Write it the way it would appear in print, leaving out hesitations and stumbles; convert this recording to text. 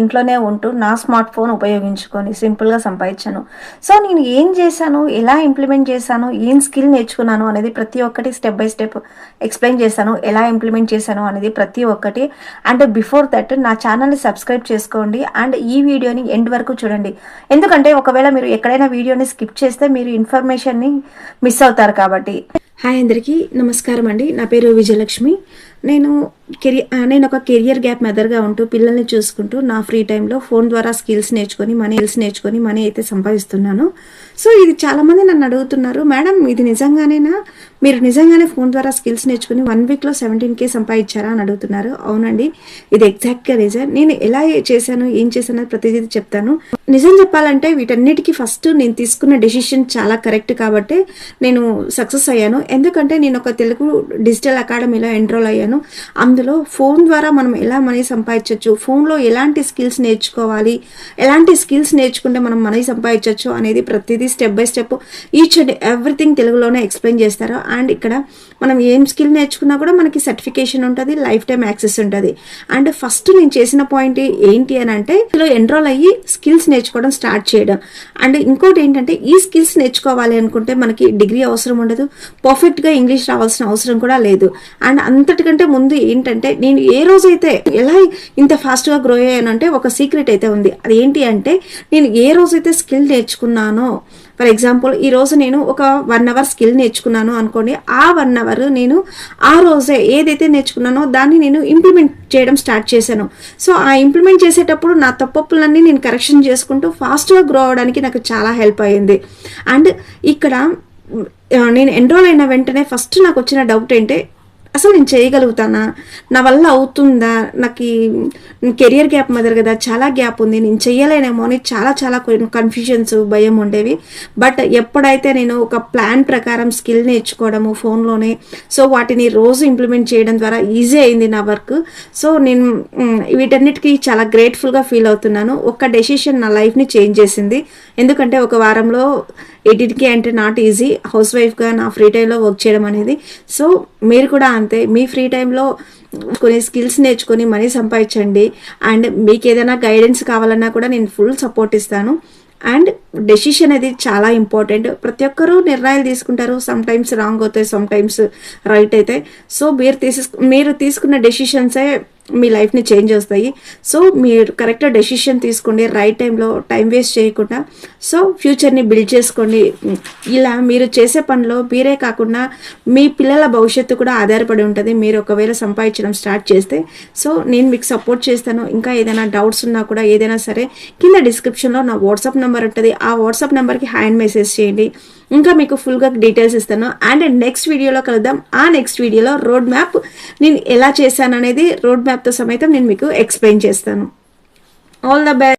ఇంట్లోనే ఉంటూ నా స్మార్ట్ ఫోన్ ఉపయోగించుకొని సింపుల్గా సంపాదించాను. సో నేను ఏం చేశాను, ఎలా ఇంప్లిమెంట్ చేశాను, ఏం స్కిల్ నేర్చుకున్నాను అనేది ప్రతి ఒక్కటి స్టెప్ బై స్టెప్ ఎక్స్ప్లెయిన్ చేశాను. ఎలా ఇంప్లిమెంట్ చేశాను అనేది ప్రతి ఒక్కటి. అండ్ బిఫోర్ దట్ నా ఛానల్ని సబ్స్క్రైబ్ చేసుకోండి అండ్ ఈ వీడియోని ఎండ్ వరకు చూడండి. ఎందుకంటే ఒకవేళ మీరు ఎక్కడైనా వీడియోని స్కిప్ చేస్తే మీరు ఇన్ఫర్మేషన్ని మిస్ అవుతారు కాబట్టి. హాయ్ అందరికీ నమస్కారం అండి. నా పేరు విజయలక్ష్మి. నేను ఒక కెరియర్ గ్యాప్ మదర్గా ఉంటూ పిల్లల్ని చూసుకుంటూ నా ఫ్రీ టైంలో ఫోన్ ద్వారా స్కిల్స్ నేర్చుకొని మనీ అయితే సంపాదిస్తున్నాను. సో ఇది చాలామంది నన్ను అడుగుతున్నారు, మేడం ఇది నిజంగానేనా, మీరు నిజంగానే ఫోన్ ద్వారా స్కిల్స్ నేర్చుకుని 1 వీక్లో 17K సంపాదించారా అని అడుగుతున్నారు. అవునండి, ఇది ఎగ్జాక్ట్గా రీజన్. నేను ఎలా చేశాను, ఏం చేశాను ప్రతిదీ చెప్తాను. నిజం చెప్పాలంటే వీటన్నిటికీ ఫస్ట్ నేను తీసుకున్న డెసిషన్ చాలా కరెక్ట్ కాబట్టి నేను సక్సెస్ అయ్యాను. ఎందుకంటే నేను ఒక తెలుగు డిజిటల్ అకాడమీలో ఎన్రోల్ అయ్యాను. అందులో ఫోన్ ద్వారా మనం ఎలా మనీ సంపాదించవచ్చు, ఫోన్లో ఎలాంటి స్కిల్స్ నేర్చుకోవాలి, ఎలాంటి స్కిల్స్ నేర్చుకుంటే మనం మనీ సంపాదించవచ్చు అనేది ప్రతిదీ step by step each and everything తెలుగులోనే ఎక్స్ప్లెయిన్ చేస్తారు. అండ్ ఇక్కడ మనం ఏం స్కిల్ నేర్చుకున్నా కూడా మనకి సర్టిఫికేషన్ ఉంటుంది, లైఫ్ టైం యాక్సెస్ ఉంటుంది. అండ్ ఫస్ట్ నేను చేసిన పాయింట్ ఏంటి అని అంటే ఇందులో ఎన్రోల్ అయ్యి స్కిల్స్ నేర్చుకోవడం స్టార్ట్ చేయడం. అండ్ ఇంకోటి ఏంటంటే ఈ స్కిల్స్ నేర్చుకోవాలి అనుకుంటే మనకి డిగ్రీ అవసరం ఉండదు, పర్ఫెక్ట్గా ఇంగ్లీష్ రావాల్సిన అవసరం కూడా లేదు. అండ్ అంతటికంటే ముందు ఏంటంటే నేను ఏ రోజైతే ఎలా ఇంత ఫాస్ట్గా గ్రో అయ్యానంటే ఒక సీక్రెట్ అయితే ఉంది. అది ఏంటి అంటే నేను ఏ రోజైతే స్కిల్ నేర్చుకున్నానో, ఫర్ ఎగ్జాంపుల్ ఈరోజు నేను ఒక 1 అవర్ స్కిల్ నేర్చుకున్నాను అనుకోండి, ఆ 1 అవర్ నేను ఆ రోజే ఏదైతే నేర్చుకున్నానో దాన్ని నేను ఇంప్లిమెంట్ చేయడం స్టార్ట్ చేశాను. సో ఆ ఇంప్లిమెంట్ చేసేటప్పుడు నా తప్పులన్నీ నేను కరెక్షన్ చేసుకుంటూ ఫాస్ట్గా గ్రో అవడానికి నాకు చాలా హెల్ప్ అయ్యింది. అండ్ ఇక్కడ నేను ఎన్రోల్ అయిన వెంటనే ఫస్ట్ నాకు వచ్చిన డౌట్ ఏంటి, అసలు నేను చేయగలుగుతానా, నా వల్ల అవుతుందా, నాకు కెరియర్ గ్యాప్ మదర్ కదా, చాలా గ్యాప్ ఉంది, నేను చెయ్యలేనేమో అని చాలా కన్ఫ్యూజన్స్, భయం ఉండేవి. బట్ ఎప్పుడైతే నేను ఒక ప్లాన్ ప్రకారం స్కిల్ నేర్చుకోవడము ఫోన్లోనే, సో వాటిని రోజు ఇంప్లిమెంట్ చేయడం ద్వారా ఈజీ అయింది నా వర్క్. సో నేను వీటన్నిటికీ చాలా గ్రేట్ఫుల్గా ఫీల్ అవుతున్నాను. ఒక డెసిషన్ నా లైఫ్ని చేంజ్ చేసింది. ఎందుకంటే ఒక వారంలో 18K అంటే నాట్ ఈజీ, హౌస్ వైఫ్గా నా ఫ్రీ టైంలో వర్క్ చేయడం అనేది. సో మీరు కూడా అంతే, మీ ఫ్రీ టైంలో కొన్ని స్కిల్స్ నేర్చుకొని మనీ సంపాదించండి. అండ్ మీకు ఏదైనా గైడెన్స్ కావాలన్నా కూడా నేను ఫుల్ సపోర్ట్ ఇస్తాను. అండ్ డెసిషన్ అది చాలా ఇంపార్టెంట్. ప్రతి ఒక్కరూ నిర్ణయాలు తీసుకుంటారు, సమ్ టైమ్స్ రాంగ్ అవుతాయి, సమ్ టైమ్స్ రైట్ అవుతాయి. సో మీరు తీసుకున్న డెసిషన్సే మీ లైఫ్ని చేంజ్ చేస్తాయి. సో మీరు కరెక్ట్ డెసిషన్ తీసుకోండి, రైట్ టైంలో, టైం వేస్ట్ చేయకుండా. సో ఫ్యూచర్ని బిల్డ్ చేసుకోండి. ఇలా మీరు చేసే పనిలో మీరే కాకుండా మీ పిల్లల భవిష్యత్తు కూడా ఆధారపడి ఉంటుంది మీరు ఒకవేళ సంపాదించడం స్టార్ట్ చేస్తే. సో నేను మీకు సపోర్ట్ చేస్తాను. ఇంకా ఏదైనా డౌట్స్ ఉన్నా కూడా ఏదైనా సరే కింద డిస్క్రిప్షన్లో నా వాట్సాప్ నెంబర్ ఉంటుంది, ఆ వాట్సాప్ నెంబర్కి హ్యాండ్ మెసేజ్ చేయండి. ఇంకా మీకు ఫుల్గా డీటెయిల్స్ ఇస్తాను. అండ్ నెక్స్ట్ వీడియోలో కలుద్దాం. ఆ నెక్స్ట్ వీడియోలో రోడ్ మ్యాప్ నేను ఎలా చేశాను అనేది రోడ్ మ్యాప్తో సమైతం నేను మీకు ఎక్స్ప్లెయిన్ చేస్తాను. All the best.